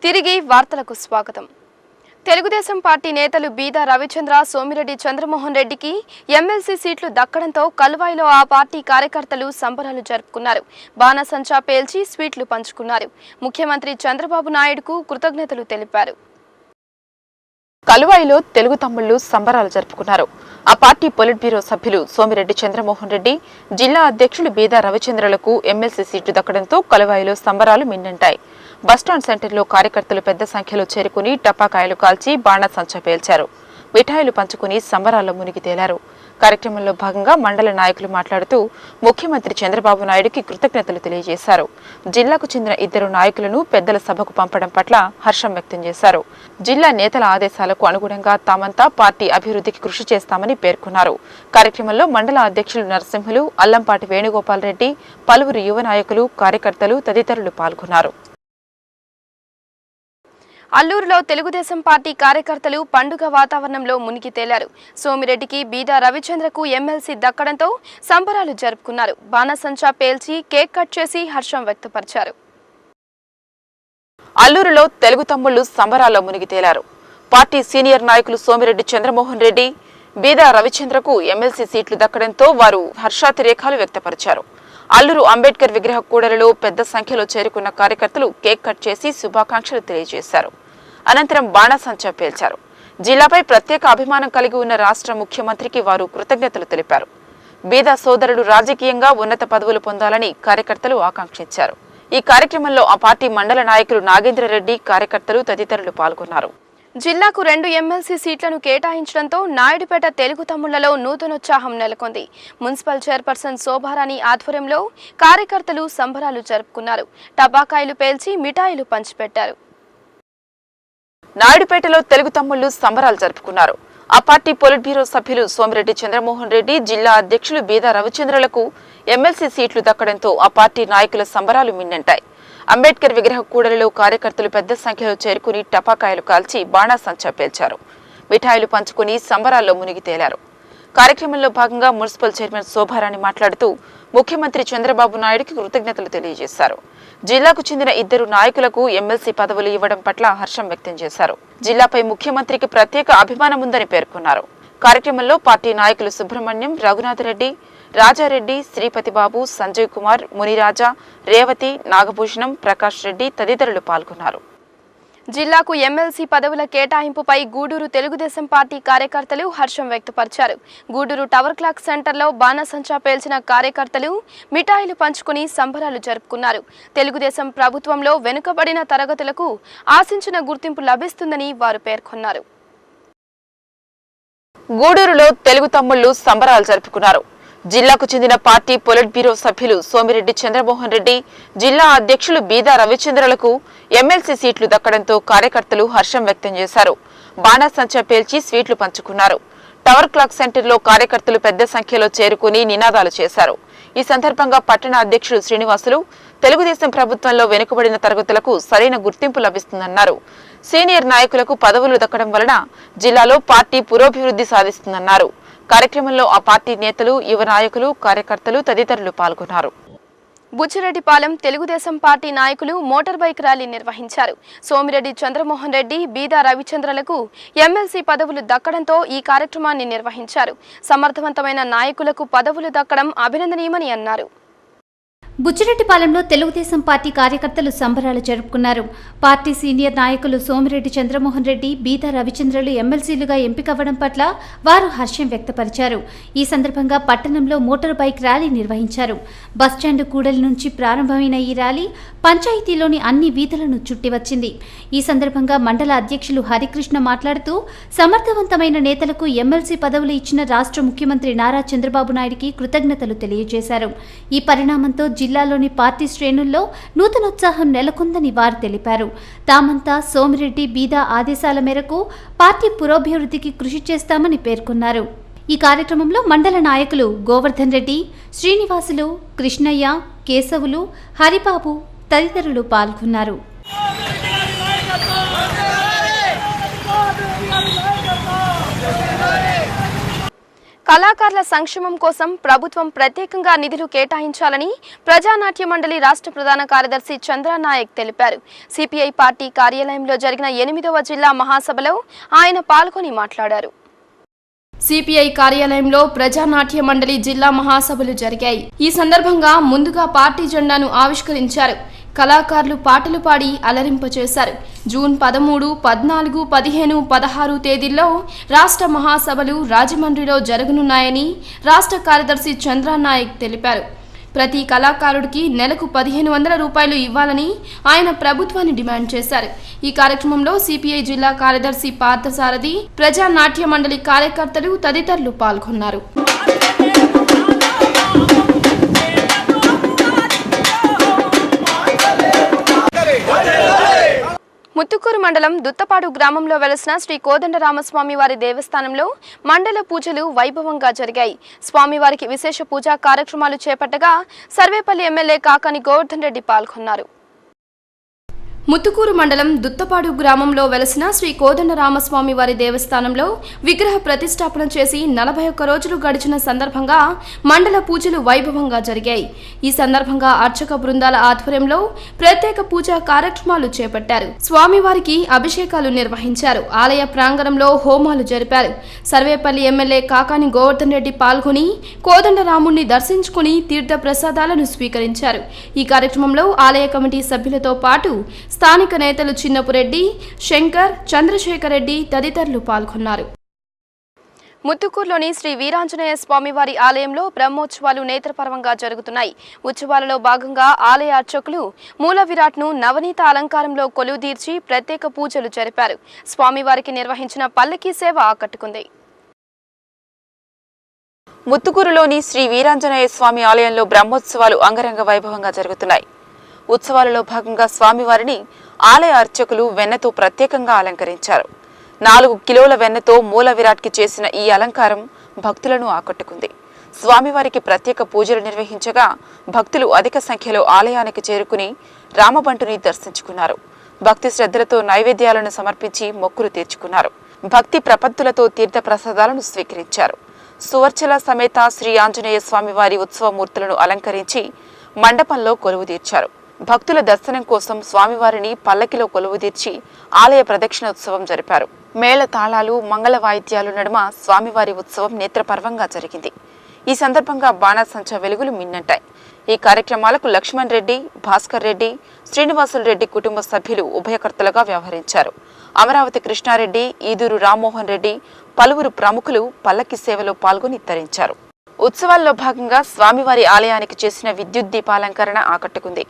తిరిగి వార్తలకు స్వాగతం. తెలుగుదేశం పార్టీ నేతలు బీదా రవిచంద్ర, సోమిరెడ్డి చంద్రమోహన్ రెడ్డికి ఎమ్మెల్సీ సీట్లు దక్కడంతో కల్వాయిలో ఆ పార్టీ కార్యకర్తలు సంబరాలు జరుపుకున్నారు. బాణసంచా పేల్చి స్వీట్లు పంచుకున్నారు. ముఖ్యమంత్రి చంద్రబాబు నాయుడుకు కృతజ్ఞతలు తెలిపారు. కల్వాయిలో తెలుగు తమ్ముళ్లు సంబరాలు జరుపుకున్నారు. ఆ పార్టీ పొలిట్ బ్యూరో సభ్యులు సోమిరెడ్డి చంద్రమోహన్ రెడ్డి, జిల్లా అధ్యక్షులు బీదా రవిచంద్రలకు ఎమ్మెల్సీ సీట్లు దక్కడంతో కల్వాయిలో సంబరాలు మిన్నంటాయి. బస్టాండ్ సెంటర్లో కార్యకర్తలు పెద్ద సంఖ్యలో చేరుకుని టపాకాయలు కాల్చి బాణసంచా పేల్చారు. మిఠాయిలు పంచుకుని సంబరాల్లో మునిగి తేలారు. కార్యక్రమంలో భాగంగా మండల నాయకులు మాట్లాడుతూ ముఖ్యమంత్రి చంద్రబాబు నాయుడుకి కృతజ్ఞతలు తెలియజేశారు. జిల్లాకు చెందిన 2 నాయకులను పెద్దల సభకు పంపడం పట్ల హర్షం వ్యక్తం చేశారు. జిల్లా నేతల ఆదేశాలకు అనుగుణంగా తామంతా పార్టీ అభివృద్ధికి కృషి చేస్తామని పేర్కొన్నారు. కార్యక్రమంలో మండల అధ్యక్షులు నరసింహులు, అల్లంపాటి వేణుగోపాల్ రెడ్డి, పలువురు యువ నాయకులు, కార్యకర్తలు తదితరులు పాల్గొన్నారు. అల్లూరులో తెలుగుదేశం పార్టీ కార్యకర్తలు పండుగ వాతావరణంలో మునిగి తేలారు. సోమిరెడ్డికి, బీదా రవిచంద్రకు ఎమ్మెల్సీ దక్కడంతో సంబరాలు జరుపుకున్నారు. బాణసంచా పేల్చి కేక్ కట్ చేసి హర్షం వ్యక్తపరిచారు. అల్లూరులో తెలుగు తమ్ముళ్లు సంబరాల్లో మునిగి తేలారు. పార్టీ సీనియర్ నాయకులు సోమిరెడ్డి చంద్రమోహన్ రెడ్డి, బీదా రవిచంద్రకు ఎమ్మెల్సీ సీట్లు దక్కడంతో వారు హర్షాతిరేకాలు వ్యక్తపరిచారు. అల్లూరు అంబేద్కర్ విగ్రహ కూడలిలో పెద్ద సంఖ్యలో చేరుకున్న కార్యకర్తలు కేక్ కట్ చేసి శుభాకాంక్షలు తెలియజేశారు. అనంతరం బాణసంచా పేల్చారు. జిల్లాపై ప్రత్యేక అభిమానం కలిగి ఉన్న రాష్ట్ర ముఖ్యమంత్రికి వారు కృతజ్ఞతలు తెలిపారు. బీదా సోదరులు రాజకీయంగా ఉన్నత పదవులు పొందాలని కార్యకర్తలు ఆకాంక్షించారు. ఈ కార్యక్రమంలో ఆ పార్టీ మండల నాయకులు నాగేంద్రరెడ్డి, కార్యకర్తలు తదితరులు పాల్గొన్నారు. జిల్లాకు 2 ఎమ్మెల్సీ సీట్లను కేటాయించడంతో నాయుడుపేట తెలుగు తమ్ముళ్లలో నూతనోత్సాహం నెలకొంది. మున్సిపల్ చైర్పర్సన్ శోభారాణి ఆధ్వర్యంలో కార్యకర్తలు సంబరాలు జరుపుకున్నారు. టపాకాయలు పేల్చి మిఠాయిలు పంచిపెట్టారు. నాయుడుపేటలో తెలుగు తమ్ముళ్లు సంబరాలు జరుపుకున్నారు. ఆ పార్టీ పొలిట్ బ్యూరో సభ్యులు సోమిరెడ్డి చంద్రమోహన్ రెడ్డి, జిల్లా అధ్యక్షులు బీదా రవిచంద్రలకు ఎమ్మెల్సీ సీట్లు దక్కడంతో ఆ పార్టీ నాయకుల సంబరాలు మిన్నంటాయి. అంబేద్కర్ విగ్రహ కూడలిలో కార్యకర్తలు పెద్ద సంఖ్యలో చేరుకుని టపాకాయలు కాల్చి బాణాసంచా పేల్చారు. మిఠాయిలు పంచుకుని సంబరాల్లో మునిగి తేలారు. కార్యక్రమంలో భాగంగా మున్సిపల్ చైర్మన్ శోభారాణి మాట్లాడుతూ ముఖ్యమంత్రి చంద్రబాబు నాయుడుకి కృతజ్ఞతలు తెలియజేశారు. జిల్లాకు చెందిన 2 నాయకులకు ఎమ్మెల్సీ పదవులు ఇవ్వడం పట్ల హర్షం వ్యక్తం చేశారు. జిల్లాపై ముఖ్యమంత్రికి ప్రత్యేక అభిమానం ఉందని పేర్కొన్నారు. కార్యక్రమంలో పార్టీ నాయకులు సుబ్రహ్మణ్యం, రఘునాథరెడ్డి, రాజారెడ్డి, శ్రీపతిబాబు, సంజయ్ కుమార్, మునిరాజా, రేవతి, నాగభూషణం, ప్రకాష్ రెడ్డి తదితరులు పాల్గొన్నారు. జిల్లాకు ఎమ్మెల్సీ పదవుల కేటాయింపుపై గూడూరు తెలుగుదేశం పార్టీ కార్యకర్తలు హర్షం వ్యక్తపరిచారు. గూడూరు టవర్ క్లాక్ సెంటర్లో బాణసంచా పేల్చిన కార్యకర్తలు మిఠాయిలు పంచుకుని సంబరాలు జరుపుకున్నారు. తెలుగుదేశం ప్రభుత్వంలో వెనుకబడిన తరగతులకు ఆశించిన గుర్తింపు లభిస్తుందని వారు పేర్కొన్నారు. గూడూరులో తెలుగు తమ్ముళ్లు సంబరాలు జరుపుకున్నారు. జిల్లాకు చెందిన పార్టీ పొలిట్ బ్యూరో సభ్యులు సోమిరెడ్డి చంద్రమోహన్ రెడ్డి, జిల్లా అధ్యక్షులు బీదా రవిచంద్రలకు ఎమ్మెల్సీ సీట్లు దక్కడంతో కార్యకర్తలు హర్షం వ్యక్తం చేశారు. బాణసంచా పేల్చి స్వీట్లు పంచుకున్నారు. టవర్ క్లాక్ సెంటర్లో కార్యకర్తలు పెద్ద సంఖ్యలో చేరుకుని నినాదాలు చేశారు. ఈ సందర్భంగా పట్టణ అధ్యక్షులు శ్రీనివాసులు తెలుగుదేశం ప్రభుత్వంలో వెనుకబడిన తరగతులకు సరైన గుర్తింపు లభిస్తుందన్నారు. సీనియర్ నాయకులకు పదవులు దక్కడం వలన జిల్లాలో పార్టీ పురోభివృద్ధి సాధిస్తుందన్నారు. కార్యక్రమంలో ఆ పార్టీ నేతలు, యువ నాయకులు, కార్యకర్తలు తదితరులు పాల్గొన్నారు. బుచ్చిరెడ్డిపాలెం తెలుగుదేశం పార్టీ నాయకులు మోటార్ బైక్ ర్యాలీ నిర్వహించారు. సోమిరెడ్డి చంద్రమోహన్ రెడ్డి, బీదా రవిచంద్రలకు ఎమ్మెల్సీ పదవులు దక్కడంతో ఈ కార్యక్రమాన్ని నిర్వహించారు. సమర్థవంతమైన నాయకులకు పదవులు దక్కడం అభినందనీయమని అన్నారు. బుచ్చిరెడ్డిపాలెంలో తెలుగుదేశం పార్టీ కార్యకర్తలు సంబరాలు జరుపుకున్నారు. పార్టీ సీనియర్ నాయకులు సోమిరెడ్డి చంద్రమోహన్ రెడ్డి, బీదా రవిచంద్రలు ఎమ్మెల్సీలుగా ఎంపికవ్వడం పట్ల వారు హర్షం వ్యక్తపరిచారు. ఈ సందర్భంగా పట్టణంలో మోటార్ బైక్ ర్యాలీ నిర్వహించారు. బస్టాండ్ కూడలి నుంచి ప్రారంభమైన ఈ ర్యాలీ పంచాయతీలోని అన్ని వీధులను చుట్టి వచ్చింది. ఈ సందర్భంగా మండల అధ్యక్షులు హరికృష్ణ మాట్లాడుతూ సమర్థవంతమైన నేతలకు ఎమ్మెల్సీ పదవులు ఇచ్చిన రాష్ట్ర ముఖ్యమంత్రి నారా చంద్రబాబు నాయుడికి కృతజ్ఞతలు తెలియజేశారు. ఈ పరిణామంతో జిల్లాలోని పార్టీ శ్రేణుల్లో నూతనోత్సాహం నెలకొందని వారు తెలిపారు. తామంతా సోమిరెడ్డి, బీదా ఆదేశాల మేరకు పార్టీ పురోభివృద్ధికి కృషి చేస్తామని పేర్కొన్నారు. ఈ కార్యక్రమంలో మండల నాయకులు గోవర్ధన్ రెడ్డి, శ్రీనివాసులు, కృష్ణయ్య, కేశవులు, హరిబాబు తదితరులు పాల్గొన్నారు. కళాకారుల సంక్షేమం కోసం ప్రభుత్వం ప్రత్యేకంగా నిధులు కేటాయించాలని ప్రజానాట్య మండలి రాష్ట్ర ప్రధాన కార్యదర్శి చంద్రనాయక్ తెలిపారు. సిపిఐ పార్టీ కార్యాలయంలో జరిగిన 8వ జిల్లా మహాసభలో ఆయన పాల్గొని మాట్లాడారు. సిపిఐ కార్యాలయంలో ప్రజానాట్య మండలి జిల్లా మహాసభలు జరిగాయి. ఈ సందర్భంగా ముందుగా పార్టీ జెండాను ఆవిష్కరించారు. కళాకారులు పాటలు పాడి అలరింపచేశారు. జూన్ 13, 14, 15, 16 తేదీల్లో రాష్ట్ర మహాసభలు రాజమండ్రిలో జరగనున్నాయని రాష్ట్ర కార్యదర్శి చంద్రనాయక్ తెలిపారు. ప్రతి కళాకారుడికి నెలకు 1500 రూపాయలు ఇవ్వాలని ఆయన ప్రభుత్వాన్ని డిమాండ్ చేశారు. ఈ కార్యక్రమంలో సిపిఐ జిల్లా కార్యదర్శి పార్థసారథి, ప్రజానాట్య మండలి కార్యకర్తలు తదితరులు పాల్గొన్నారు. ముత్తుకూరు మండలం దుత్తపాడు గ్రామంలో వెలసిన శ్రీ కోదండరామస్వామి వారి దేవస్థానంలో మండల పూజలు వైభవంగా జరిగాయి. స్వామివారికి విశేష పూజా కార్యక్రమాలు చేపట్టగా సర్వేపల్లి ఎమ్మెల్యే కాకాని గోవర్ధన్ రెడ్డి పాల్గొన్నారు. ముత్తుకూరు మండలం దుత్తపాడు గ్రామంలో వెలసిన శ్రీ కోదండరామస్వామి వారి దేవస్థానంలో విగ్రహ ప్రతిష్టాపన చేసి 41 రోజులు గడిచిన సందర్భంగా మండల పూజలు వైభవంగా జరిగాయి. ఈ సందర్భంగా అర్చక బృందాల ఆధ్వర్యంలో ప్రత్యేక పూజా కార్యక్రమాలు చేపట్టారు. స్వామివారికి అభిషేకాలు నిర్వహించారు. ఆలయ ప్రాంగణంలో హోమాలు జరిపారు. సర్వేపల్లి ఎమ్మెల్యే కాకాని గోవర్ధన్ రెడ్డి పాల్గొని కోదండరాముణ్ణి దర్శించుకుని తీర్థ ప్రసాదాలను స్వీకరించారు. ఈ కార్యక్రమంలో ఆలయ కమిటీ సభ్యులతో పాటు స్థానిక నేతలు చిన్నపురెడ్డి, శంకర్, చంద్రశేఖర్ రెడ్డి తదితరులు పాల్గొన్నారు. ముత్తుకూరులోని శ్రీ వీరాంజనేయ స్వామివారి ఆలయంలో బ్రహ్మోత్సవాలు నేత్రపర్వంగా జరుగుతున్నాయి. ఉత్సవాలలో భాగంగా ఆలయ అర్చకులు మూల విరాట్ను నవనీత అలంకారంలో కొలువుదీర్చి ప్రత్యేక పూజలు జరిపారు. స్వామివారికి నిర్వహించిన పల్లకీ సేవ ఆకట్టుకుంది. ముత్తుకూరులోని శ్రీ వీరాంజనేయ స్వామి ఆలయంలో బ్రహ్మోత్సవాలు అంగరంగ వైభవంగా జరుగుతున్నాయి. ఉత్సవాలలో భాగంగా స్వామివారిని ఆలయ అర్చకులు వెన్నతో ప్రత్యేకంగా అలంకరించారు. 4 కిలోల వెన్నతో మూల విరాట్కి చేసిన ఈ అలంకారం భక్తులను ఆకట్టుకుంది. స్వామివారికి ప్రత్యేక పూజలు నిర్వహించగా భక్తులు అధిక సంఖ్యలో ఆలయానికి చేరుకుని రామబంటుని దర్శించుకున్నారు. భక్తి శ్రద్ధలతో నైవేద్యాలను సమర్పించి మొక్కులు తీర్చుకున్నారు. భక్తి ప్రపత్తులతో తీర్థ ప్రసాదాలను స్వీకరించారు. సువర్చల సమేత శ్రీ ఆంజనేయ స్వామివారి ఉత్సవమూర్తులను అలంకరించి మండపంలో కొలువు తీర్చారు. భక్తుల దర్శనం కోసం స్వామివారిని పల్లకిలో కొలువుదీర్చి ఆలయ ప్రదక్షిణోత్సవం జరిపారు. మేళ తాళాలు, మంగళ వాయిద్యాలు నడుమ స్వామివారి ఉత్సవం నేత్రపర్వంగా జరిగింది. ఈ సందర్భంగా బాణాసంచా వెలుగులు మిన్నంటాయి. ఈ కార్యక్రమాలకు లక్ష్మణ్ రెడ్డి, భాస్కర్ రెడ్డి, శ్రీనివాసులు రెడ్డి కుటుంబ సభ్యులు ఉభయకర్తలుగా వ్యవహరించారు. అమరావతి కృష్ణారెడ్డి, ఈదూరు రామ్మోహన్ రెడ్డి, పలువురు ప్రముఖులు పల్లకి సేవలో పాల్గొని తరించారు. ఉత్సవాల్లో భాగంగా స్వామివారి ఆలయానికి చేసిన విద్యుత్ దీపాలంకరణ ఆకట్టుకుంది.